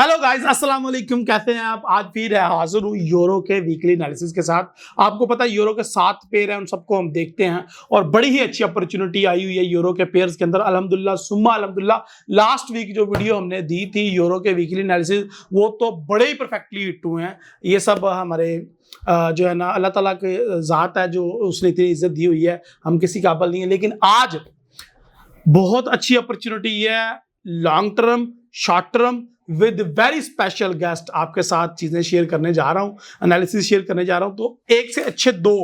Hello guys, अस्सलाम वालेकुम। कैसे हैं आप? आज फिर हाजिर हूँ यूरो के वीकली एनालिसिस के साथ। आपको पता है यूरो के 7 पेयर हैं, उन सबको हम देखते हैं और बड़ी ही अच्छी अपॉर्चुनिटी आई हुई है यूरो के पेयर्स के अंदर। अल्हम्दुलिल्लाह सुम्मा अल्हम्दुलिल्लाह, लास्ट वीक जो वीडियो हमने दी थी यूरो के वीकली एनालिसिस, वो तो बड़े ही परफेक्टली हिट हुए हैं। ये सब हमारे जो है ना अल्लाह ताला के ज़ात है, जो उसने इतनी इज्जत दी हुई है, हम किसी काबिल नहीं है। लेकिन आज बहुत अच्छी अपॉर्चुनिटी है, long term, short term, with very special guest आपके साथ चीजें शेयर करने जा रहा हूं, एनालिसिस शेयर करने जा रहा हूं। तो एक से अच्छे दो,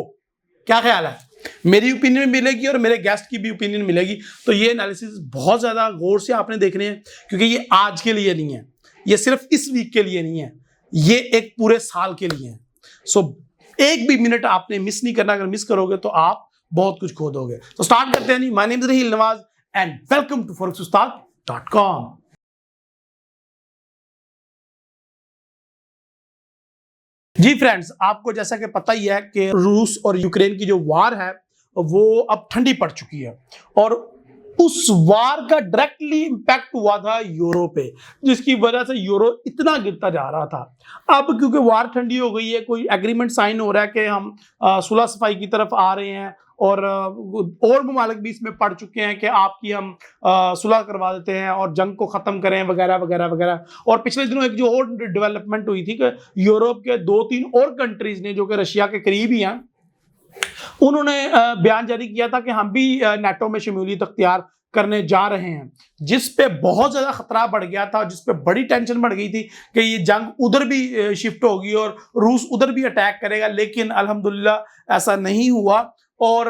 क्या ख्याल है? मेरी ओपिनियन मिलेगी और मेरे गेस्ट की भी ओपिनियन मिलेगी। तो ये एनालिसिस बहुत ज्यादा गौर से आपने देखने हैं, क्योंकि ये आज के लिए नहीं है, ये सिर्फ इस वीक के लिए नहीं है, ये एक पूरे साल के लिए है। सो एक भी मिनट आपने मिस नहीं करना। अगर मिस करोगे तो आप बहुत कुछ खो दोगे। तो स्टार्ट करते हैं। My name is Raheel Nawaz and welcome to forex-ustad.com। जी फ्रेंड्स, आपको जैसा कि पता ही है कि रूस और यूक्रेन की जो वार है वो अब ठंडी पड़ चुकी है और उस वार का डायरेक्टली इंपैक्ट हुआ था यूरो पे, जिसकी वजह से यूरो इतना गिरता जा रहा था। अब क्योंकि वार ठंडी हो गई है, कोई एग्रीमेंट साइन हो रहा है कि हम सुलह सफाई की तरफ आ रहे हैं और ममालिक भी इसमें पड़ चुके हैं कि आपकी हम सुलह करवा देते हैं और जंग को खत्म करें वगैरह वगैरह वगैरह। और पिछले दिनों एक जो और डेवलपमेंट हुई थी कि यूरोप के 2-3 और कंट्रीज ने, जो कि रशिया के करीब ही हैं, उन्होंने बयान जारी किया था कि हम भी नाटो में शमूलियत अख्तियार करने जा रहे हैं, जिस पे बहुत ज्यादा खतरा बढ़ गया था, जिस पे बड़ी टेंशन बढ़ गई थी कि ये जंग उधर भी शिफ्ट होगी और रूस उधर भी अटैक करेगा। लेकिन अल्हम्दुलिल्लाह ऐसा नहीं हुआ और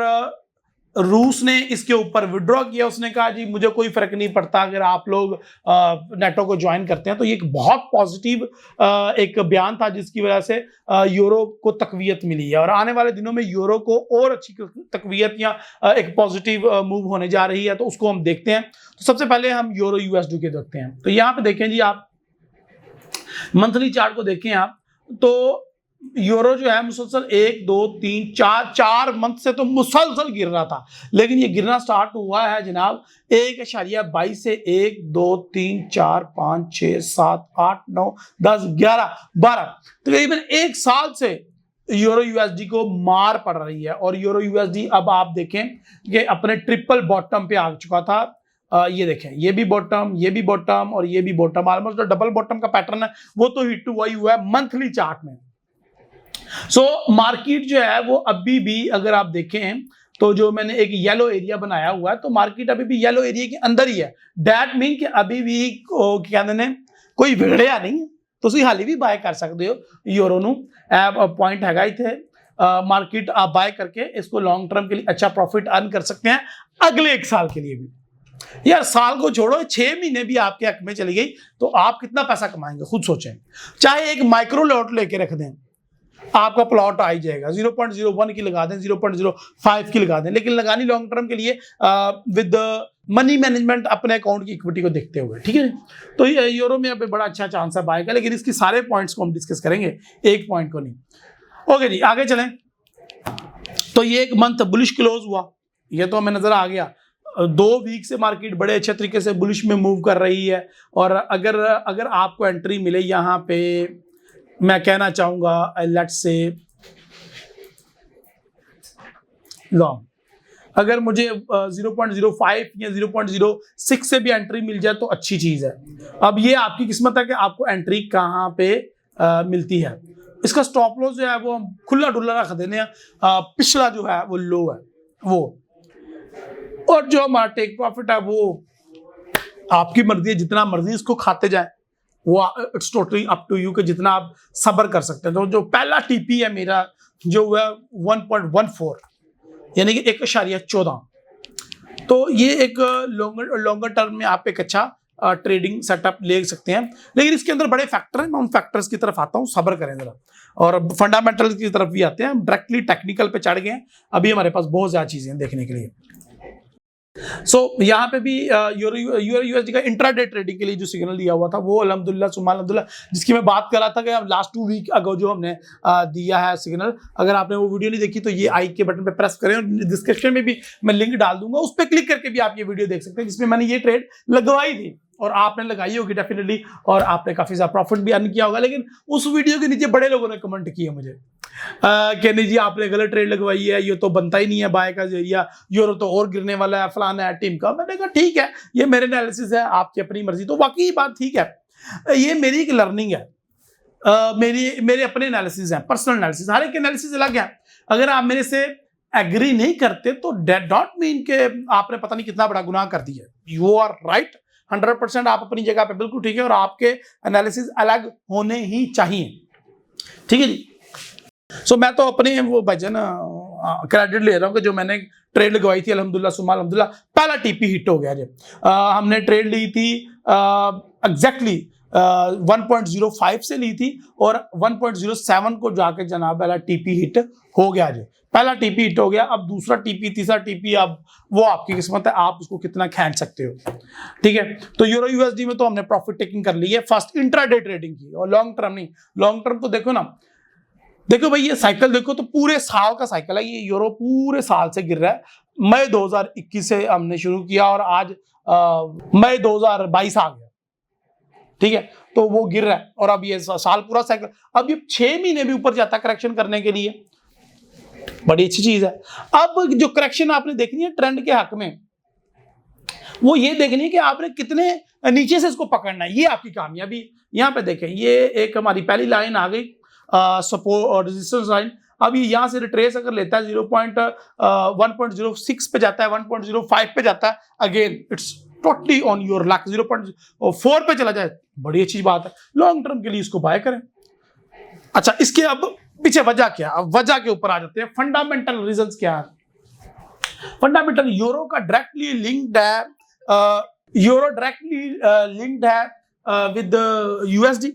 रूस ने इसके ऊपर विड्रॉ किया। उसने कहा जी मुझे कोई फर्क नहीं पड़ता अगर आप लोग नाटो को ज्वाइन करते हैं। तो ये एक बहुत पॉजिटिव एक बयान था, जिसकी वजह से यूरो को तकवीयत मिली है और आने वाले दिनों में यूरो को और अच्छी तकवीयत या एक पॉजिटिव मूव होने जा रही है। तो उसको हम देखते हैं। तो सबसे पहले हम यूरो यूएसडी के देखते हैं। तो यहाँ पे देखें जी, आप मंथली चार्ट को देखें आप, तो यूरो जो है मुसलसल 1 2 3 4 मंथ से तो मुसलसल गिर रहा था, लेकिन ये गिरना स्टार्ट हुआ है जनाब 1.22 से 1 2 3 4 5 6 7 8 9 10 11 12 तकरीबन एक साल से यूरो यूएसडी को मार पड़ रही है। और यूरो यूएसडी अब आप देखें कि अपने ट्रिपल बॉटम पे आ चुका था। ये देखें, ये भी बॉटम, ये भी बॉटम और ये भी बॉटम, ऑलमोस्ट डबल बॉटम का पैटर्न है, वो तो हिट हुआ ही हुआ है मंथली चार्ट में। मार्केट जो है वो अभी भी, अगर आप देखें तो जो मैंने एक येलो एरिया बनाया हुआ है, तो मार्केट अभी भी येलो एरिया के अंदर ही है। दैट मीन कि अभी भी क्या कहते हैं, कोई बिगड़िया नहीं है, ਤੁਸੀਂ ਹਾਲੀ भी बाय कर सकते हो यूरो ਨੂੰ। पॉइंट हैगा इथे, मार्केट आप बाय करके इसको लॉन्ग टर्म के लिए अच्छा प्रॉफिट अर्न कर सकते हैं, अगले एक साल के लिए भी। यार साल को छोड़ो, 6 महीने भी आपके हक में चली गई तो आप कितना पैसा कमाएंगे खुद सोचें। चाहे एक माइक्रो लॉट लेके रख दें, आपका प्लॉट आ ही जाएगा। 0.01 की लगा दें, 0.05 की लगा दें, लेकिन लगानी लॉन्ग टर्म के लिए विद मनी मैनेजमेंट, अपने अकाउंट की इक्विटी को देखते हुए, ठीक है। तो यूरो में अभी बड़ा अच्छा चांस है बाय का, लेकिन इसकी सारे पॉइंट्स को हम डिस्कस करेंगे, एक पॉइंट को नहीं। ओके जी, आगे चलें। तो ये एक मंथ बुलिश क्लोज हुआ, ये तो हमें नजर आ गया। 2 वीक से मार्केट बड़े अच्छे तरीके से बुलिश में मूव कर रही है। और अगर आपको एंट्री मिले यहाँ पे, मैं कहना चाहूंगा लेट्स से लॉन्ग, अगर मुझे 0.05 या 0.06 से भी एंट्री मिल जाए तो अच्छी चीज है। अब ये आपकी किस्मत है कि आपको एंट्री कहाँ पे मिलती है। इसका स्टॉप लॉस जो है वो हम खुला डुल्ला रख देने हैं, पिछला जो है वो लो है वो, और जो हमारा टेक प्रॉफिट है वो आपकी मर्जी है, जितना मर्जी इसको खाते जाए, वो it's totally up to you कि जितना आप सब्र कर सकते हैं। तो जो पहला टीपी है मेरा जो है 1.14, यानी कि 1.14, तो ये एक लॉन्गर टर्म में आप एक अच्छा ट्रेडिंग सेटअप ले सकते हैं। लेकिन इसके अंदर बड़े फैक्टर हैं, मैं उन फैक्टर्स की तरफ आता हूँ, सब्र करें जरा, और फंडामेंटल की तरफ भी आते हैं। डायरेक्टली टेक्निकल पे चढ़ गए हैं, अभी हमारे पास बहुत ज्यादा चीजें देखने के लिए। यहाँ पे भी यूरो यूएसडी का इंट्राडे ट्रेडिंग के लिए जो सिग्नल दिया हुआ था वो अल्हम्दुलिल्लाह सुम्मा अल्हम्दुलिल्लाह, जिसकी मैं बात कर रहा था कि अब लास्ट 2 वीक अगो जो हमने दिया है सिग्नल, अगर आपने वो वीडियो नहीं देखी तो ये आई के बटन पे प्रेस करें और डिस्क्रिप्शन में भी मैं लिंक डाल दूंगा, उस पर क्लिक करके भी आप ये वीडियो देख सकते हैं जिसमें मैंने ये ट्रेड लगवाई थी। और आपने लगाई होगी डेफिनेटली, और आपने काफी ज्यादा प्रॉफिट भी अर्न किया होगा। लेकिन उस वीडियो के नीचे बड़े लोगों ने कमेंट किए मुझे कि नहीं जी आपने गलत ट्रेड लगवाई है, ये तो बनता ही नहीं है बाय का जरिया, यूरो तो और गिरने वाला है, फलाना है टीम का। मैंने कहा ठीक है, ये मेरे एनालिसिस है, आपकी अपनी मर्जी। तो वाकई बात ठीक है, ये मेरी एक लर्निंग है, मेरे अपने एनालिसिस हैं, पर्सनल एनालिसिस, हर एक एनालिसिस अलग है। अगर आप मेरे से एग्री नहीं करते तो दैट डोंट मीन के आपने पता नहीं कितना बड़ा गुनाह कर दिया। यू आर राइट 100%, आप अपनी जगह पे बिल्कुल ठीक है, और आपके एनालिसिस अलग होने ही चाहिए, ठीक है जी। सो मैं तो अपने वो भाईजान क्रेडिट ले रहा हूँ कि जो मैंने ट्रेड लगवाई थी अल्हम्दुलिल्लाह सुम्मा अल्हम्दुलिल्लाह, पहला टीपी हिट हो गया जी। हमने ट्रेड ली थी एग्जैक्टली 1.05 से ली थी, और 1.07 को जाके जनाब वाला टीपी हिट हो गया जी। पहला टीपी हिट हो गया, अब दूसरा टीपी, तीसरा टीपी, अब वो आपकी किस्मत है, आप उसको कितना खींच सकते हो, ठीक है। तो यूरो यूएसडी में तो हमने प्रॉफिट टेकिंग कर ली है, फर्स्ट इंट्राडे ट्रेडिंग की, और लॉन्ग टर्म नहीं। लॉन्ग टर्म तो देखो ना, देखो भाई ये साइकिल देखो तो पूरे साल का साइकिल है, ये यूरो पूरे साल से गिर रहा है। मई 2021 से हमने शुरू किया और आज मई 2022 आ गया, ठीक है। तो वो गिर रहा है, और अब ये साल पूरा साइकिल, अब ये 6 महीने भी ऊपर जाता है करेक्शन करने के लिए, बड़ी अच्छी चीज है। अब जो करेक्शन आपने देखनी है ट्रेंड के हक में, वो ये देखनी है कि आपने कितने नीचे से इसको पकड़ना है, ये आपकी कामयाबी। यहां पे देखें, ये एक हमारी पहली लाइन आ गई, सपोर्ट और रेजिस्टेंस लाइन। अब ये यहां से रिट्रेस अगर लेता है 1.06 पे जाता है, 1.05 पे जाता है, again it's totally on your luck, 0.4 पे चला जाए, बड़ी अच्छी बात है, लॉन्ग टर्म के लिए इसको बाय करें। अच्छा, इसके अब पीछे वजह क्या, अब वजह के ऊपर आ जाते हैं, फंडामेंटल रीजंस क्या है। फंडामेंटल यूरो का डायरेक्टली लिंक्ड है, यूरो डायरेक्टली लिंक्ड है विद यूएसडी।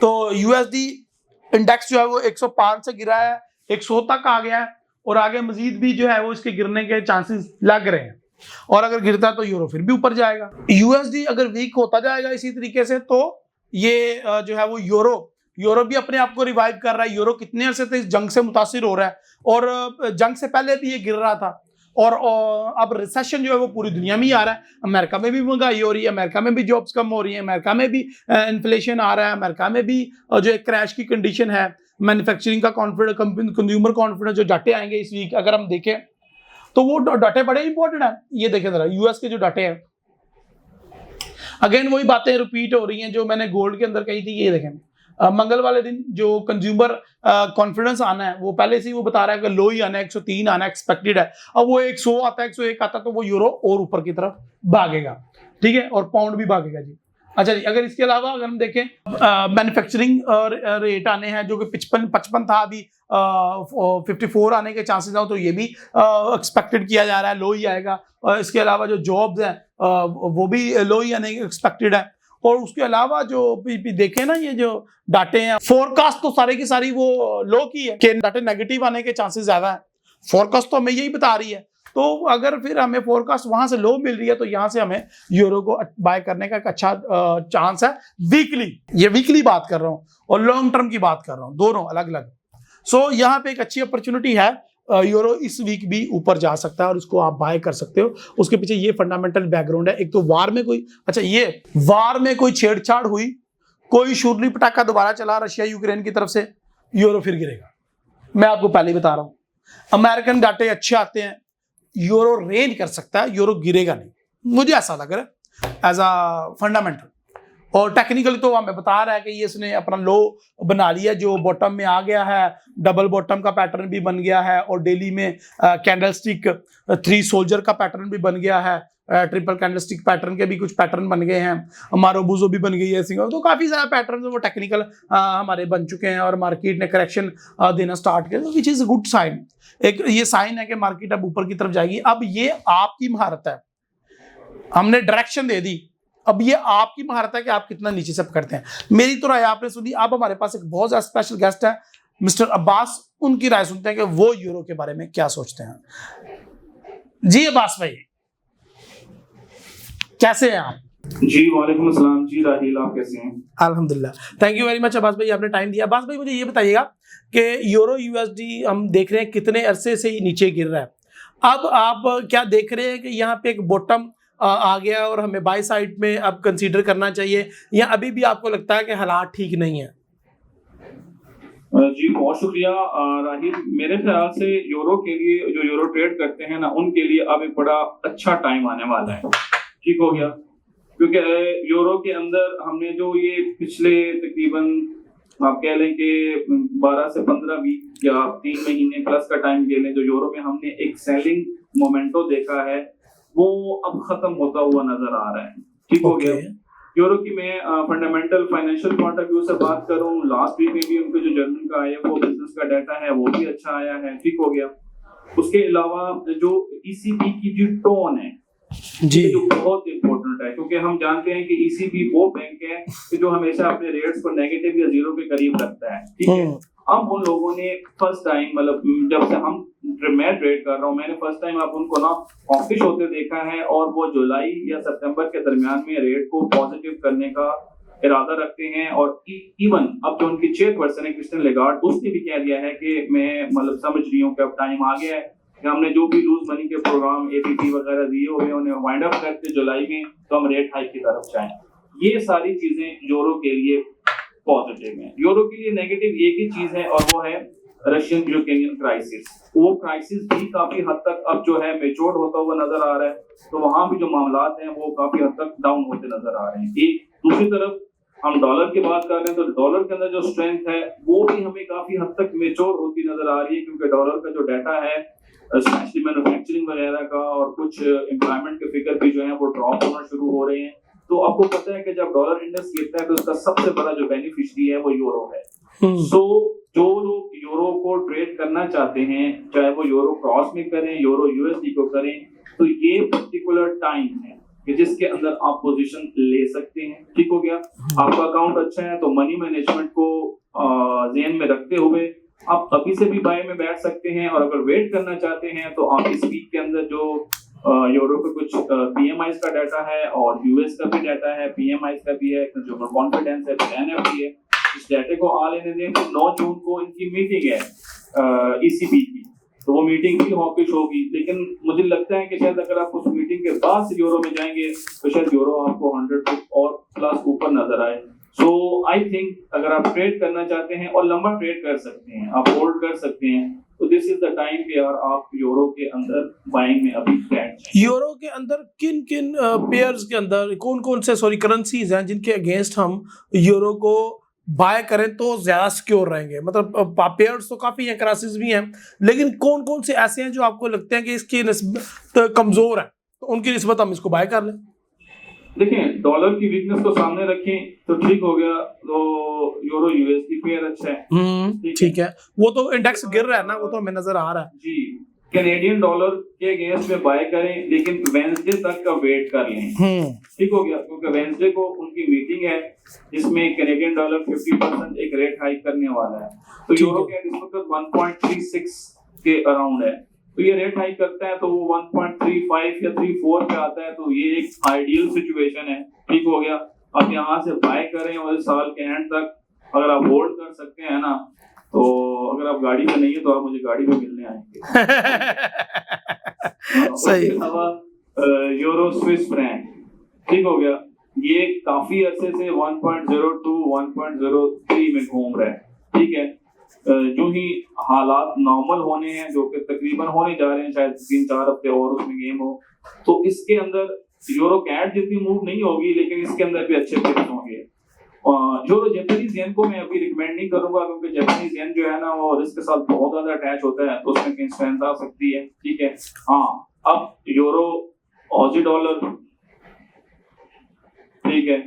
तो यूएसडी इंडेक्स जो है वो 105 से गिरा है, 100 तक आ गया है, और आगे मजीद भी जो है वो इसके गिरने के चांसेस लग रहे हैं, और अगर गिरता है तो यूरो फिर भी ऊपर जाएगा। यूएसडी अगर वीक होता जाएगा इसी तरीके से, तो ये जो है वो यूरो भी अपने आप को रिवाइव कर रहा है। यूरो कितने अरसे से इस जंग से मुतासिर हो रहा है, और जंग से पहले भी ये गिर रहा था, और अब रिसेशन जो है वो पूरी दुनिया में ही आ रहा है। अमेरिका में भी महंगाई हो रही है, अमेरिका में भी जॉब्स कम हो रही है, अमेरिका में भी इन्फ्लेशन आ रहा है, अमेरिका में भी जो एक क्रैश की कंडीशन है, मैन्युफैक्चरिंग का कॉन्फिडेंस, कंज्यूमर कॉन्फिडेंस जो डाटे आएंगे इस वीक अगर हम देखें तो वो डाटे बड़े इंपॉर्टेंट है। ये देखें जरा यूएस के जो डाटे हैं, अगेन वही बातें रिपीट हो रही हैं जो मैंने गोल्ड के अंदर कही थी। ये देखें मंगल वाले दिन जो कंज्यूमर कॉन्फिडेंस आना है वो पहले से ही वो बता रहा है कि लो ही आना है, 103 आना एक्सपेक्टेड है। अब वो 100 आता है, 101 आता है, तो वो यूरो और ऊपर की तरफ भागेगा, ठीक है, और पाउंड भी भागेगा जी। अच्छा जी, अगर इसके अलावा अगर हम देखें मैन्युफैक्चरिंग रेट आने हैं जो कि 55 था, अभी 54 आने के चांसेस हैं, तो ये भी एक्सपेक्टेड किया जा रहा है लो ही आएगा। इसके अलावा जो जॉब्स हैं वो भी लो ही आने के एक्सपेक्टेड है। और उसके अलावा जो देखें ना, ये जो डाटे हैं, फोरकास्ट तो सारे की सारी वो लो की है कि डाटे नेगेटिव आने के चांसेस ज्यादा है। फोरकास्ट तो हमें यही बता रही है, तो अगर फिर हमें फोरकास्ट वहां से लो मिल रही है तो यहां से हमें यूरो को बाय करने का एक अच्छा चांस है। वीकली, ये वीकली बात कर रहा हूं और लॉन्ग टर्म की बात कर रहा हूं, दोनों अलग अलग। सो यहाँ पे एक अच्छी अपॉर्चुनिटी है, यूरो इस वीक भी ऊपर जा सकता है और इसको आप बाय कर सकते हो। उसके पीछे ये फंडामेंटल बैकग्राउंड है। एक तो वार में कोई, अच्छा ये वार में कोई छेड़छाड़ हुई, कोई शूरली पटाखा दोबारा चला रशिया यूक्रेन की तरफ से, यूरो फिर गिरेगा। मैं आपको पहले ही बता रहा हूं, अमेरिकन डाटे अच्छे आते हैं, यूरो रेंज कर सकता है, यूरो गिरेगा नहीं, मुझे ऐसा लग रहा है एज अ फंडामेंटल। और टेक्निकली तो हमें बता रहा है कि ये इसने अपना लो बना लिया, जो बॉटम में आ गया है, डबल बॉटम का पैटर्न भी बन गया है, और डेली में कैंडलस्टिक 3 सोल्जर का पैटर्न भी बन गया है, ट्रिपल कैंडलस्टिक पैटर्न के भी कुछ पैटर्न बन गए हैं, मारोबुजो भी बन गई है, सिंगल, तो काफी सारे पैटर्न वो टेक्निकल हमारे बन चुके हैं, और मार्केट ने करेक्शन देना स्टार्ट किया, विच इज गुड साइन। एक ये साइन है कि मार्केट अब ऊपर की तरफ जाएगी। अब ये आपकी महारत है, हमने डायरेक्शन दे दी, अब ये आपकी महारत है कि आप कितना नीचे से पकड़ते हैं। मेरी तो राय आपने सुनी, अब हमारे पास एक बहुत ज्यादा स्पेशल गेस्ट है मिस्टर अब्बास, उनकी राय सुनते हैं कि वो यूरो के बारे में क्या सोचते हैं। जी अब्बास भाई, कैसे हैं आप? जी वालेकुम अस्सलाम जी राहील, आप कैसे हैं? अल्हम्दुलिल्लाह, thank you very much Abbas भाई, आपने टाइम दिया। अब्बास भाई मुझे ये बताइएगा कि यूरो यूएसडी हम देख रहे हैं कितने अरसे से ही नीचे गिर रहा है, अब आप क्या देख रहे हैं कि यहाँ पे एक बॉटम आ गया और हमें बाय साइड में अब कंसीडर करना चाहिए, या अभी भी आपको लगता है कि हालात ठीक नहीं है? जी बहुत शुक्रिया राहिल। मेरे ख्याल से यूरो के लिए, जो यूरो ट्रेड करते हैं ना, उनके लिए अब एक बड़ा अच्छा टाइम आने वाला है। ठीक हो गया, क्योंकि यूरो के अंदर हमने जो ये पिछले तकरीबन आप कह लें कि 12 से 15 वीक या 3 महीने प्लस का टाइम ले लें, जो यूरो में हमने एक सेलिंग मोमेंटो देखा है, वो अब खत्म होता हुआ नजर आ रहा है। ठीक हो गया। यूरो की मैं fundamental financial point of view से बात करूं, लास्ट वीक में भी उनके जो जर्मन का IFO बिजनेस का डाटा है वो भी अच्छा आया है। ठीक हो गया। उसके अलावा जो ECB की जो टोन है जी, जो बहुत इंपॉर्टेंट है, क्योंकि हम जानते हैं कि ECB वो बैंक है कि जो हमेशा अपने रेट्स को नेगेटिव या जीरो के करीब रखता है। ठीक है। अब उन लोगों ने फर्स्ट टाइम, मतलब जब से मैं ट्रेड कर रहा हूँ, मैंने फर्स्ट टाइम अब उनको ना ऑफिश होते देखा है, और वो जुलाई या सितंबर के दरमियान में रेट को पॉजिटिव करने का इरादा रखते हैं। और इवन अब जो उनकी चेयरपर्सन है क्रिस्टिन लेगार्ड, उसने भी कह दिया है कि मैं मतलब समझ रही हूँ कि अब टाइम आ गया है कि हमने जो भी लूज मनी के प्रोग्राम APP वगैरह दिए हुए हैं उन्हें वाइंड अप करके जुलाई में तो हम रेट हाइक की तरफ जाएं। ये सारी चीजें यूरो के लिए पॉजिटिव है। यूरो के लिए नेगेटिव एक ही चीज है, और वो है रशियन यूक्रेनियन क्राइसिस। वो क्राइसिस भी काफी हद तक अब जो है मेच्योर होता हुआ नजर आ रहा है, तो वहां भी जो मामलात हैं वो काफी हद तक डाउन होते नजर आ रहे हैं। एक दूसरी तरफ हम डॉलर की बात कर रहे हैं, तो डॉलर के अंदर जो स्ट्रेंथ है वो भी हमें काफी हद तक मेच्योर होती नजर आ रही है, क्योंकि डॉलर का जो डाटा है स्पेशली मैन्युफैक्चरिंग वगैरह का और कुछ एम्प्लॉयमेंट के फिगर भी जो है वो ड्रॉप होना शुरू हो रहे हैं। तो आपको पता है कि जब डॉलर इंडेक्स गिरता है तो उसका सबसे बड़ा जो बेनिफिशियरी है वो यूरो है। सो जो लोग यूरो को ट्रेड करना चाहते हैं, चाहे वो यूरो क्रॉस में करें, यूरो USD को करें, तो ये पर्टिकुलर टाइम है कि जिसके अंदर आप पोजीशन ले सकते हैं। ठीक हो गया। आपका अकाउंट अच्छा है तो मनी मैनेजमेंट को ज़हन में रखते हुए आप अभी से भी बाय में बैठ सकते हैं, और अगर वेट करना चाहते हैं तो आप इस वीक के अंदर जो यूरो पे कुछ PMIs का डाटा है और US का भी डाटा है, PMIs का भी है, कंज्यूमर कॉन्फिडेंस है, NFP है, इस डाटे को आ लेने दें। तो 9 जून को इनकी मीटिंग है ECB की, तो वो मीटिंग भी हॉकिश होगी, लेकिन मुझे लगता है कि शायद अगर आप उस मीटिंग के बाद से यूरो में जाएंगे तो शायद यूरो आपको 100 पिप और प्लस ऊपर नजर आए। सो आई थिंक अगर आप ट्रेड करना चाहते हैं और लंबा ट्रेड कर सकते हैं, आप होल्ड कर सकते हैं, तो दिस इज द टाइम कि यार आप यूरो के अंदर बाइंग में अभी बैठ जाएं। यूरो के अंदर किन किन पेयर्स के अंदर कौन कौन से करेंसीज हैं जिनके अगेंस्ट हम यूरो को बाय करें तो ज्यादा सिक्योर रहेंगे? मतलब पेयर्स तो काफी हैं, क्राइसिस भी हैं, लेकिन कौन कौन से ऐसे हैं जो आपको लगते हैं कि इसकी निस्बत कमजोर है, तो उनकी निस्बत हम इसको बाय कर लें? देखिए, डॉलर की वीकनेस को सामने रखें तो ठीक हो गया, तो यूरो USD पेयर अच्छा है। ठीक है, वो तो इंडेक्स गिर रहा है ना, वो तो हमें नजर आ रहा है जी। कैनेडियन डॉलर के अगेंस्ट में बाय करें, लेकिन वेडनेसडे तक का वेट कर लें। ठीक हो गया, क्योंकि वेडनेसडे को उनकी मीटिंग है जिसमें कैनेडियन डॉलर 50% एक रेट हाइक करने वाला है। तो यूरो के इस वक्त 1.36 के अराउंड है, तो ये रेट हाइक करता है तो वो 1.35 या 34 पे आता है, तो ये एक आइडियल सिचुएशन है। ठीक हो गया। अब यहाँ से बाय करें और इस साल के एंड तक अगर आप होल्ड कर सकते हैं ना, तो अगर आप गाड़ी में नहीं है तो आप मुझे गाड़ी में मिलने आएंगे। सही। उसके अलावा यूरो स्विस फ्रैंक, ठीक हो गया, ये काफी अरसे से 1.02 1.03 में घूम रहा है। ठीक है। जो ही हालात नॉर्मल होने हैं, जो कि तकरीबन होने जा रहे हैं, शायद 3-4 हफ्ते और उसमें गेम हो, तो इसके अंदर यूरो कैट जितनी मूव नहीं होगी, लेकिन इसके अंदर भी अच्छे पिक्स होंगे। यूरो जापानीज येन को मैं अभी रिकमेंड नहीं करूंगा, क्योंकि जापानीज येन जो है ना वो रिस्क के साथ बहुत ज्यादा अटैच होता है, तो उसमें कहीं स्ट्रेंथ आ सकती है। ठीक है। हाँ, अब यूरो ऑजी डॉलर, ठीक है,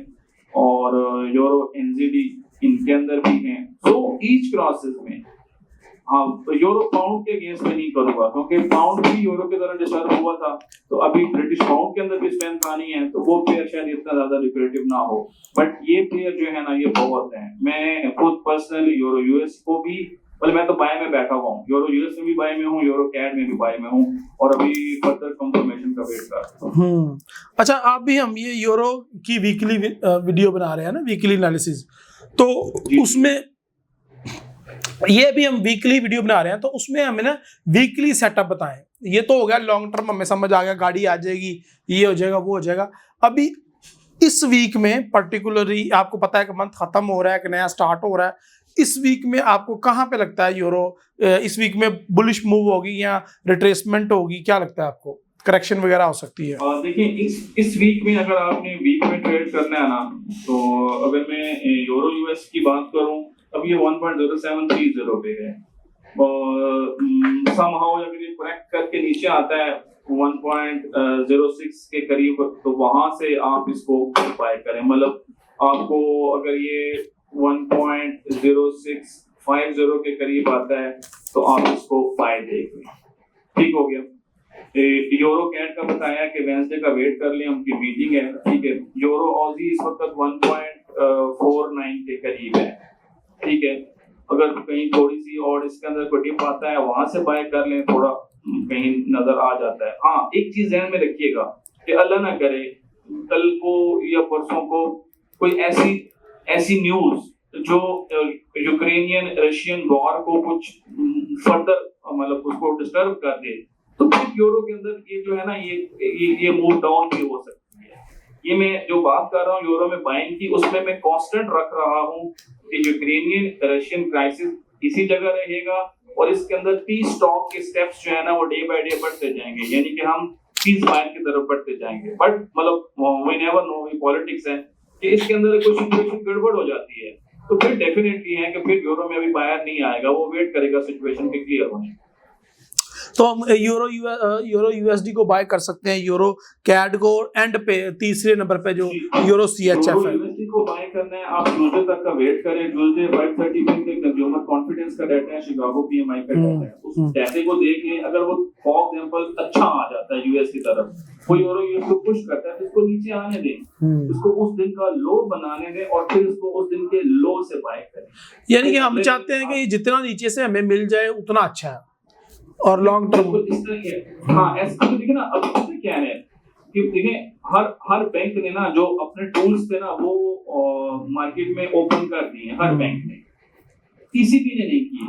और यूरो NZD इनके अंदर भी हैं। तो ईच क्रॉसेस में हाँ, तो यूरो पाउंड के अगेंस्ट में नहीं करूंगा, क्योंकि पाउंड भी यूरो की तरह डिस्टर्ब हुआ था, तो अभी ब्रिटिश पाउंड के अंदर भी स्ट्रेंथ आनी है, तो वो प्लेयर शायद इतना ज्यादा लिक्विडेटिव ना हो, बट ये प्लेयर जो है ना ये बहुत है। मैं खुद पर्सनली यूरो US को भी, मतलब मैं तो बाय में बैठा हुआ हूँ, यूरो US में भी बाय में हूँ, यूरो कैड में भी बाय में हूँ, और अभी फर्दर कंफर्मेशन का वेट कर रहा हूँ। अच्छा, आप भी हम ये यूरो की वीकली वीडियो बना रहे हैं ना, वीकली एनालिसिस, तो उसमें ये भी हम वीकली वीडियो बना रहे हैं, तो उसमें हमें ना वीकली सेटअप बताएं ये तो हो गया लॉन्ग टर्म, हमें समझ आ गया, गाड़ी आ जाएगी, ये हो जाएगा, वो हो जाएगा। अभी इस वीक में पर्टिकुलरली आपको पता है कि मंथ खत्म हो रहा है, कि नया स्टार्ट हो रहा है, इस वीक में आपको कहाँ पे लगता है यूरो इस वीक में बुलिश मूव होगी या रिट्रेसमेंट होगी, क्या लगता है आपको, करेक्शन वगैरह हो सकती है? देखिए इस वीक में अगर आपने वीक में ट्रेड करना है ना, तो अगर मैं यूरो यूएस की बात करूं, अब ये 1.0730 पे है, और समहाउ अगर ये करेक्ट करके नीचे आता है 1.06 के करीब, तो वहां से आप इसको बाय करें। मतलब आपको अगर ये 1.0650 के करीब आता है तो आप इसको बाय देखें। ठीक हो गया। यूरो कैट का बताया कि वेंसडे का वेट कर लें, उनकी मीटिंग है। ठीक है। यूरो ऑजी इस वक्त 1.49 के करीब है। ठीक है। अगर कहीं थोड़ी सी और इसके अंदर कोई डिप आता है, वहां से बाय कर लें, थोड़ा कहीं नजर आ जाता है। हाँ, एक चीज ध्यान में रखिएगा कि अल्लाह ना करे कल को या परसों को कोई ऐसी न्यूज जो यूक्रेनियन रशियन वॉर को कुछ फर्दर मतलब उसको डिस्टर्ब कर दे, तो फिर यूरो के अंदर ये जो है ना ये मूव डाउन भी हो सकती है। ये मैं जो बात कर रहा हूँ यूरो में बाइंग की, उसमें मैं कांस्टेंट रख रहा हूँ कि यूक्रेनियन रशियन क्राइसिस इसी जगह रहेगा, और इसके अंदर पीस टॉक के स्टेप्स जो है ना वो डे बाय डे बढ़ते जाएंगे, यानी कि हम पीस फायर की तरफ बढ़ते जाएंगे। बट मतलब वी नेवर नो, ये पॉलिटिक्स है कि इसके अंदर कोई सिचुएशन गड़बड़ हो जाती है तो फिर डेफिनेटली है कि फिर यूरो में अभी बायर नहीं आएगा, वो वेट करेगा सिचुएशन के क्लियर होने। तो हम यूरो यूएसडी को बाय कर सकते हैं, यूरो कैड को एंड पे तीसरे नंबर पे जो यूरो सीएचएफ है, यूएसडी को बाय करना है। आप ट्यूसडे तक का वेट करें। ट्यूसडे 5:30 पे कंज्यूमर कॉन्फिडेंस का डाटा है, शिकागो पीएमआई का डाटा है, उस डाटे को देख लें। अगर वो फॉर एग्जांपल अच्छा आ जाता है यूएस की तरफ, वो यूरो यूएस को पुश करता है, तो इसको नीचे आने दें, उसको उस दिन का लो बनाने दें, और फिर उसको उस दिन के लो से बाय करें। यानी कि हम चाहते हैं कि जितना नीचे से हमें मिल जाए उतना अच्छा है और लॉन्ग टर्म इस तरह है। हाँ, ऐसा देखिए ना, अब इसमें क्या है कि देखिए हर बैंक ने ना जो अपने टूल्स थे ना वो मार्केट में ओपन कर दिए हैं, हर बैंक ने। ईसीबी ने नहीं किए।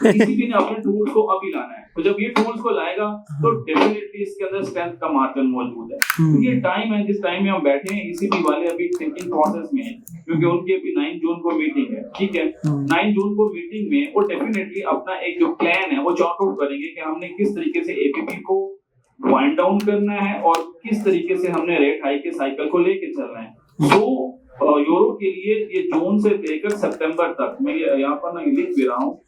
ईसीबी ने अपने टूल्स को अभी लाना है, तो जब ये टूल्स को लाएगा तो डेफिनेटली इसके अंदर स्ट्रेंथ का मार्जिन मौजूद है। तो ये टाइम है, जिस टाइम में हम बैठे हैं, ईसीबी वाले अभी थिंकिंग प्रोसेस में है, क्योंकि उनकी अभी 9 जून को मीटिंग है। ठीक है। 9 जून को मीटिंग में वो डेफिनेटली अपना एक जो प्लान है वो चार्ट आउट करेंगे कि हमने किस तरीके से एपीपी को वाइंड डाउन करना है और किस तरीके से हमने रेट हाइक के साइकिल को लेके चलना है। तो यूरो के लिए ये जून से लेकर सितंबर तक, मैं यहाँ पर ना लिख भी रहा हूँ,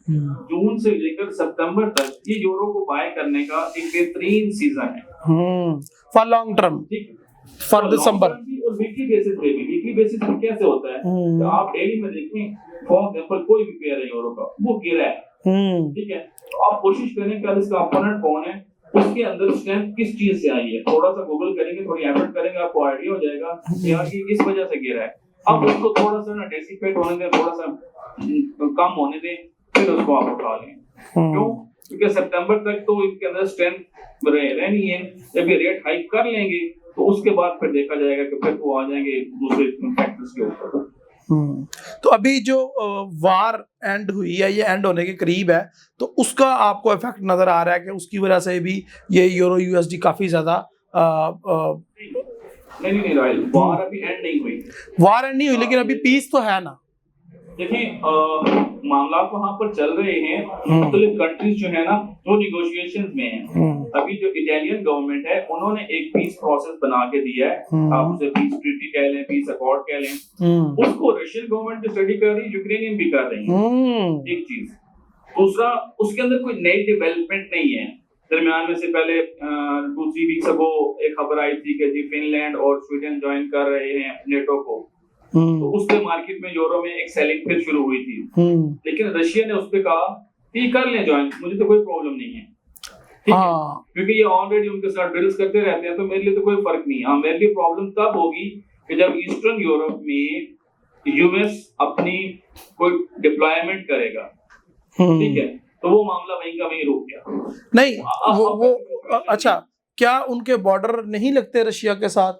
जून से लेकर सितंबर तक ये यूरो को बाय करने का एक बेहतरीन सीजन है for long term, for December. और वीकली बेसिस पे भी, वीकली बेसिस पे कैसे होता है तो आप डेली में देखें, फॉर एग्जांपल कोई भी पेयर है यूरो का, वो गिरा है। ठीक है। तो आप कोशिश करें कि इसका अपोनेंट कौन है, उसके अंदर स्ट्रेंथ किस चीज से आई है, थोड़ा सा गूगल करेंगे, थोड़ी एफर्ट करेंगे, आपको आइडिया हो जाएगा कि यार ये किस वजह से गिरा है। अब उसको थोड़ा सा ना डेसिपेट होने दें, थोड़ा सा कम होने दें, फिर उसको आप उठा लें। क्यों? क्योंकि सितंबर तक तो इनके अंदर स्ट्रेंथ रहनी है। जब ये रेट हाइक कर लेंगे तो उसके बाद फिर देखा जाएगा कि फिर वो आ जाएंगे दूसरे फैक्टर्स के ऊपर। तो अभी जो वार एंड हुई है, ये एंड होने के करीब है, तो उसका आपको इफेक्ट नजर आ रहा है कि उसकी वजह से भी ये यूरो यूएसडी काफी ज्यादा नहीं राइल, वार अभी एंड नहीं हुई। वार एंड नहीं हुई, लेकिन अभी पीस तो है ना। देखिए मामला वहां पर चल रहे हैं, मुख्तलिफ कंट्रीज जो है ना वो निगोशिएशंस में हैं। अभी जो इटालियन गवर्नमेंट है उन्होंने एक पीस प्रोसेस बना के दिया है, आप उसे पीस ट्रीटी कह लें, पीस अकॉर्ड कह लें, उसको रशियन गवर्नमेंट स्टडी कर रही है, यूक्रेनियन भी कर रही है। एक चीज। दूसरा, उसके अंदर कोई नई डेवलपमेंट नहीं है। दरमियान में से पहले 2-3 वीक्स अगो एक खबर आई थी कि जी फिनलैंड और स्वीडन ज्वाइन कर रहे हैं नेटो को, तो उसके मार्केट में यूरो में एक सेलिंग फिर शुरू हुई थी। लेकिन रशिया ने उस पे कहा कि कर लें ज्वाइन, मुझे तो कोई प्रॉब्लम नहीं है। ठीक है। क्योंकि ये ऑलरेडी उनके साथ डील्स करते रहते हैं, तो मेरे लिए तो कोई फर्क नहीं है। हाँ, मेरे लिए प्रॉब्लम तब होगी कि जब ईस्टर्न यूरोप में यूएस अपनी कोई डिप्लॉयमेंट करेगा। ठीक है। तो वो मामला वहीं का वहीं रुक गया। नहीं वो अच्छा, क्या उनके बॉर्डर नहीं लगते रशिया के साथ?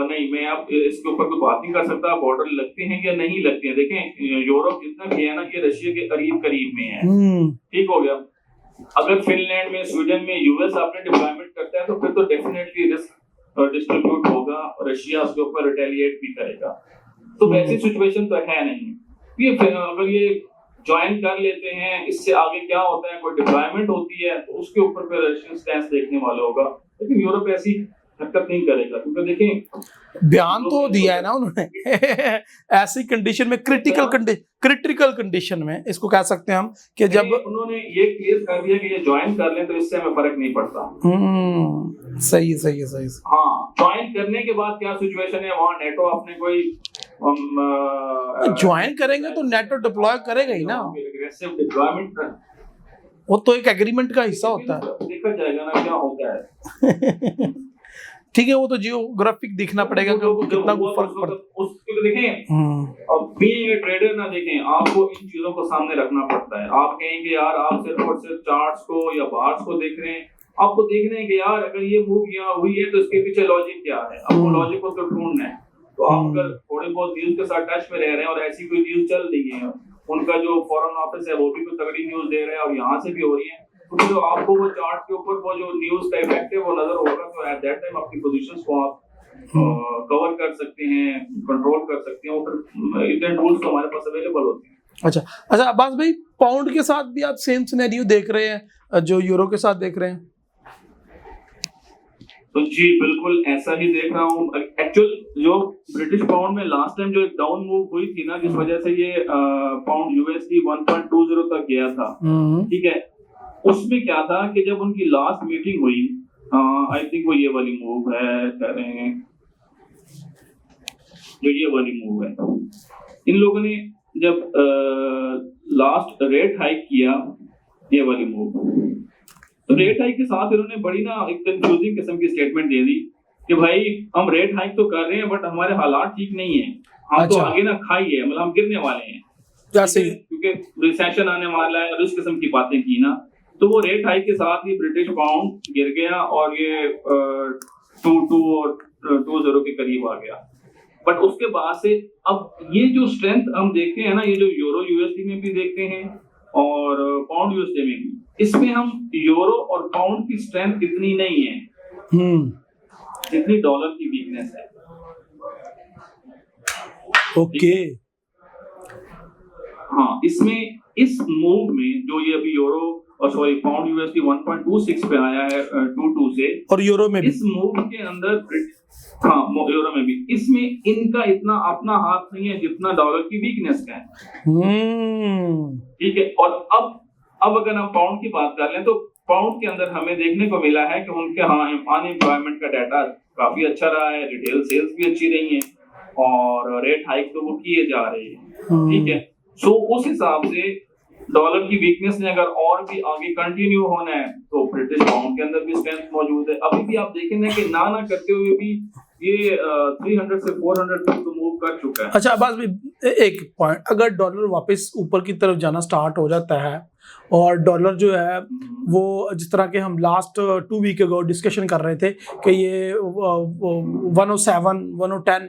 नहीं, मैं आप इसके ऊपर कोई बात नहीं कर सकता, बॉर्डर लगते हैं या नहीं लगते हैं। देखें यूरोप जितना भी है ना, ये रशिया के करीब करीब में है। ठीक हो गया। अगर फिनलैंड में, स्वीडन में, यूएस आपने डिप्लॉयमेंट करता है तो फिर तो डेफिनेटली रिस्क डिस्ट्रीब्यूट होगा, रशिया उसके ऊपर रिटेलिएट भी करेगा। तो वैसी सिचुएशन तो है नहीं। ये अगर ये ज्वाइन कर लेते हैं, इससे आगे क्या होता है, कोई डिप्लॉयमेंट होती है तो उसके ऊपर फिर रशियन स्टैंस देखने वाला होगा। लेकिन यूरोप ऐसी हरकत नहीं करेगा, क्योंकि देखें बयान तो दिया है ना उन्होंने ऐसी कंडीशन में, क्रिटिकल कंडीशन में इसको कह सकते हैं हम, कि जब उन्होंने ये क्लियर कर दिया कि ये ज्वाइन कर लें तो इससे हमें फर्क नहीं पड़ता। सही सही है, सही। हाँ, ज्वाइन करने के बाद क्या सिचुएशन है, वहाँ नेटो अपने कोई ज्वाइन करेंगे तो नेटो डिप्लॉय करेगा ही ना, एग्रेसिव डिप्लॉयमेंट, वो तो एक एग्रीमेंट का हिस्सा होता है। देखा जाएगा ना क्या होता है। ठीक है, वो तो जियोग्राफिक देखना पड़ेगा कि उनको कितना फर्क पड़ता है। उसको देखें, अब बीइंग ए ट्रेडर ना, देखें आपको इन चीजों को सामने रखना पड़ता है। आप कहेंगे यार आप सिर्फ और सिर्फ चार्ट्स को या बार्स को देख रहे हैं, आपको देखना है कि यार अगर ये मूव यहाँ हुई है तो इसके पीछे लॉजिक क्या है, आपको लॉजिक को तो ढूंढना है। तो आप अगर थोड़े बहुत न्यूज के साथ टच में रह रहे हैं और ऐसी कोई न्यूज चल रही है, उनका जो फॉरेन ऑफिस है वो भी कोई तगड़ी न्यूज दे रहा है और यहाँ से भी हो रही है, तो जो आपको वो चार्ट के ऊपर वो जो न्यूज का इफेक्ट है वो नजर होगा, तो एट दैट टाइम अपनी पोजीशंस को आप कवर कर सकते हैं, कंट्रोल कर सकते हैं, और फिर इतने टूल्स तो हमारे पास अवेलेबल होते हैं। अच्छा अब्बास भाई, पाउंड के साथ भी आप सेम सिनेरियो देख रहे हैं जो यूरो के साथ देख रहे हैं? तो जी बिल्कुल ऐसा ही देख रहा हूँ। एक्चुअल जो ब्रिटिश पाउंड में लास्ट टाइम जो एक डाउन मूव हुई थी ना, जिस वजह से ये पाउंड यूएसडी 1.20 तक गया था, ठीक है, उसमें क्या था कि जब उनकी लास्ट मीटिंग हुई, आई थिंक वो ये वाली मूव है, कह रहे हैं जो ये वाली मूव है, इन लोगों ने जब लास्ट रेट हाइक किया, ये वाली मूव, तो रेट हाइक के साथ इन्होंने बड़ी ना एक कंफ्यूजिंग किस्म की स्टेटमेंट दे दी कि भाई हम रेट हाइक तो कर रहे हैं बट हमारे हालात ठीक नहीं है, हम तो आगे ना खाई है, मतलब हम गिरने वाले हैं, क्योंकि रिसेशन आने वाला है और इस किस्म की बातें की ना, तो वो रेट हाइक के साथ ही ब्रिटिश पाउंड गिर गया और ये 2.20 के करीब आ गया। बट उसके बाद से अब ये जो स्ट्रेंथ हम देखते हैं ना, ये जो यूरो यूएसडी में भी देखते हैं और पाउंड यूएसडी में भी, इसमें हम यूरो और पाउंड की स्ट्रेंथ इतनी नहीं है जितनी डॉलर की वीकनेस है। ओके, हाँ, इसमें इस मूव में जो ये अभी यूरो और सॉरी पाउंड यूएसडी 1.26 पे आया है 22 से, और यूरो में इस मूव के अंदर, हाँ यूरो में भी, इसमें इनका इतना अपना हाथ नहीं है जितना डॉलर की वीकनेस का है। ठीक है, और अब अगर हम पाउंड की बात कर लें तो पाउंड के अंदर हमें देखने को मिला है कि उनके अनएम्प्लॉयमेंट का डाटा काफी अच्छा रहा है, रिटेल सेल्स भी अच्छी रही हैं और रेट हाइक तो वो किए जा रहे हैं। ठीक है, सो उस हिसाब से डॉलर की वीकनेस ने अगर और भी आगे कंटिन्यू होना है तो ब्रिटिश पाउंड के अंदर भी स्ट्रेंथ मौजूद है। अभी भी आप देखें ना कि ना करते हुए भी ये 300 से 400 तक तो मूव कर चुका है। अच्छा अब्बास भाई, एक पॉइंट, अगर डॉलर वापस ऊपर की तरफ जाना स्टार्ट हो जाता है और डॉलर जो है वो जिस तरह के हम लास्ट 2 वीक अगो डिस्कशन कर रहे थे कि ये 107 110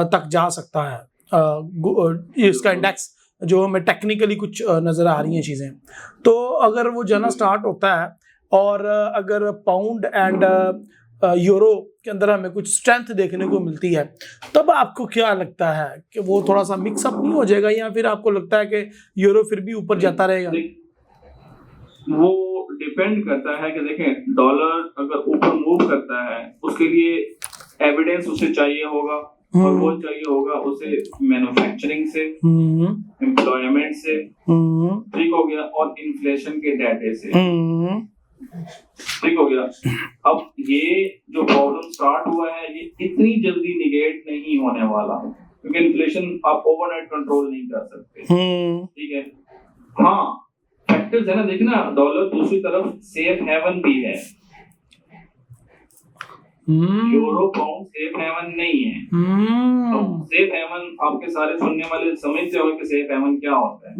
तक जा सकता है, इसका इंडेक्स जो हमें टेक्निकली कुछ नज़र आ रही हैं चीज़ें, तो अगर वो जाना स्टार्ट होता है और अगर पाउंड एंड यूरो के अंदर हमें कुछ स्ट्रेंथ देखने को मिलती है, तब आपको क्या लगता है कि वो थोड़ा सा मिक्सअप नहीं हो जाएगा, या फिर आपको लगता है कि यूरो फिर भी ऊपर जाता रहेगा? वो डिपेंड करता है कि देखें, डॉलर अगर ऊपर मूव करता है उसके लिए एविडेंस उसे चाहिए होगा, और वो चाहिए होगा उसे मैन्युफैक्चरिंग से, एम्प्लॉयमेंट से, ठीक हो गया, और इन्फ्लेशन के डाटे से, ठीक हो गया। अब ये जो प्रॉब्लम स्टार्ट हुआ है ये इतनी जल्दी निगेट नहीं होने वाला, क्योंकि इन्फ्लेशन आप ओवरनाइट कंट्रोल नहीं कर सकते। ठीक है, हाँ फैक्टर्स है ना, देखना डॉलर दूसरी तरफ सेफ हेवन भी है, यूरो पाउंड सेफ हेवन नहीं है। तो सेफ हेवन आपके सारे सुनने वाले समझते हो कि सेफ हेवन क्या होता है।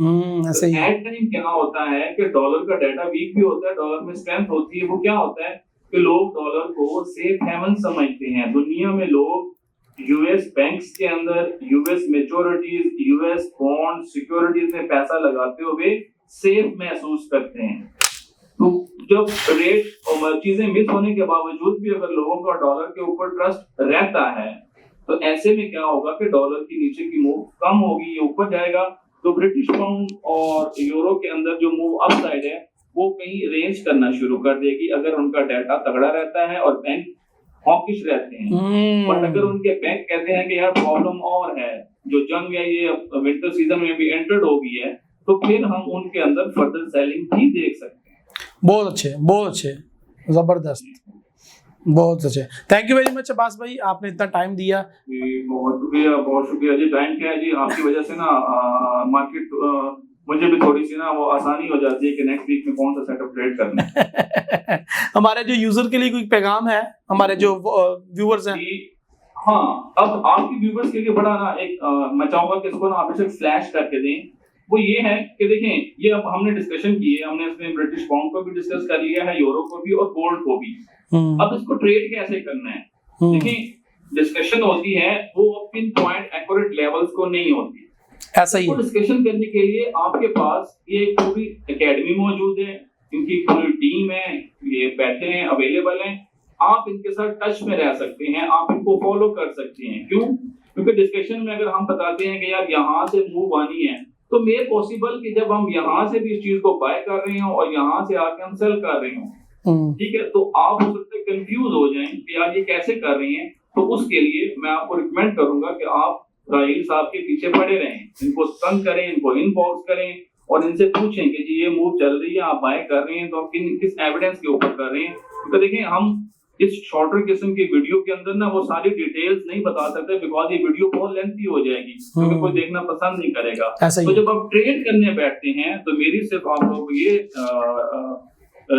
एट टाइम क्या होता है कि डॉलर का डाटा वीक भी होता है, डॉलर में स्ट्रेंथ होती है, वो क्या होता है कि लोग डॉलर को सेफ हेवन समझते हैं। दुनिया में लोग यूएस बैंक्स के अंदर, यूएस मैच्योरिटीज, यूएस बॉन्ड सिक्योरिटीज में पैसा लगाते हुए सेफ महसूस करते हैं। तो जब रेट और चीजें मिस होने के बावजूद भी अगर लोगों का डॉलर के ऊपर ट्रस्ट रहता है, तो ऐसे में क्या होगा कि डॉलर की नीचे की मूव कम होगी, ये ऊपर जाएगा, तो ब्रिटिश पाउंड और यूरो के अंदर जो मूव अप साइड है वो कहीं रेंज करना शुरू कर देगी अगर उनका डाटा तगड़ा रहता है और बैंक हॉकिश रहते हैं। बट अगर उनके बैंक कहते हैं कि यार प्रॉब्लम और है, जो जंग है ये विंटर सीजन में भी एंटर्ड हो गई है, तो फिर हम उनके अंदर फर्दर सेलिंग भी देख सकते हैं। बहुत अच्छे, जबरदस्त, बहुत अच्छे। Thank you very much Abbas भाई, आपने इतना टाइम दिया। बहुत शुक्रिया जी। टाइम क्या है जी, आपकी वजह से ना मार्केट मुझे भी थोड़ी सी ना वो आसानी हो जाती है कि नेक्स्ट वीक में कौन सा सेटअप ट्रेड करना है। हमारे जो यूजर के लिए कोई पैगाम है, हमारे जो व्यूअर्स हैं? हाँ, अब आपके व्यूअर्स के लिए बड़ा ना एक मैं चाहूंगा कि इसको ना आप इसे फ्लैश करके दें। वो ये है कि देखें, ये अब हमने डिस्कशन की है, हमने इसमें ब्रिटिश पाउंड को भी डिस्कस कर लिया है, यूरो को भी और गोल्ड को भी। अब इसको ट्रेड कैसे करना है, देखिए डिस्कशन होती है वो पिन पॉइंट एक्यूरेट लेवल्स को नहीं होती, ऐसा ही है। डिस्कशन करने के लिए आपके पास ये पूरी एकेडमी मौजूद है, इनकी पूरी टीम है, ये बैठे हैं, अवेलेबल हैं, आप इनके साथ टच में रह सकते हैं, आप इनको फॉलो कर सकते हैं। क्यों? क्योंकि डिस्कशन में अगर हम बताते हैं कि यार यहाँ से मूव आनी है, तो मे पॉसिबल कि जब हम यहाँ से भी इस चीज को बाय कर रहे हो और यहाँ से आके हम सेल कर रहे हो, ठीक है, तो आप हो सकते हैं कंफ्यूज हो जाएं कि यार ये कैसे कर रहे हैं। तो उसके लिए मैं आपको रिकमेंड करूंगा कि आप राहील साहब के पीछे पड़े रहें, इनको तंग करें, इनको इनबॉक्स करें और इनसे पूछें कि जी ये मूव चल रही है, आप बाय कर रहे हैं तो आप किस एविडेंस के ऊपर कर रहे हैं। तो देखिए, हम इस शॉर्टर किस्म की वीडियो के अंदर ना वो सारी डिटेल्स नहीं बता सकते, बिकॉज ये वीडियो बहुत लेंथी हो जाएगी, क्योंकि कोई देखना पसंद नहीं करेगा। तो जब आप ट्रेड करने बैठते हैं तो मेरी सिर्फ आप लोगों को ये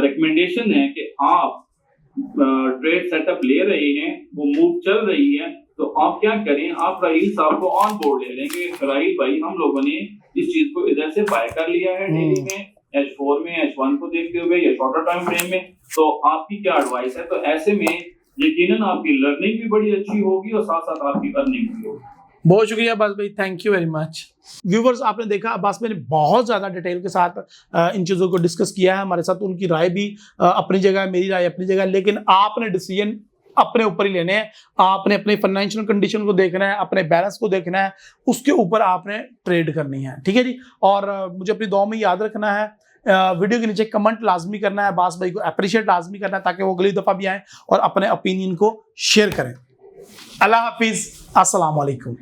रिकमेंडेशन है कि आप ट्रेड सेटअप ले रहे हैं, वो मूव चल रही है, तो आप क्या करें, आप राहील साहब को ऑन बोर्ड ले लेंगे। राहील भाई, हम लोगों ने इस चीज को इधर से बाय कर लिया है डेली में, H4 में, H1 को देखते हुए या शॉर्टर टाइम फ्रेम में, तो आपकी क्या एडवाइस है? तो ऐसे में यकीनन आपकी लर्निंग भी बड़ी अच्छी होगी और साथ साथ आपकी अर्निंग भी होगी। बहुत शुक्रिया अब्बास भाई, thank you very much. Viewers, आपने देखा अब्बास भाई ने बहुत ज़्यादा डिटेल के साथ इन चीज़ों को डिस्कस किया है हमारे साथ। उनकी राय भी अपनी जगह है, मेरी राय अपनी जगह है, लेकिन आपने डिसीजन अपने ऊपर ही लेने हैं। आपने अपने फाइनेंशियल कंडीशन को देखना है, अपने बैलेंस को देखना है, उसके ऊपर आपने ट्रेड करनी है, ठीक है जी। और मुझे अपनी दुआ में याद रखना है, वीडियो के नीचे कमेंट लाजमी करना है, अब्बास भाई को अप्रिशिएट लाजमी करना है, ताकि वो अगली दफ़ा भी आए और अपने ओपिनियन को शेयर करें। अल्लाह हाफिज़, अस्सलाम वालेकुम।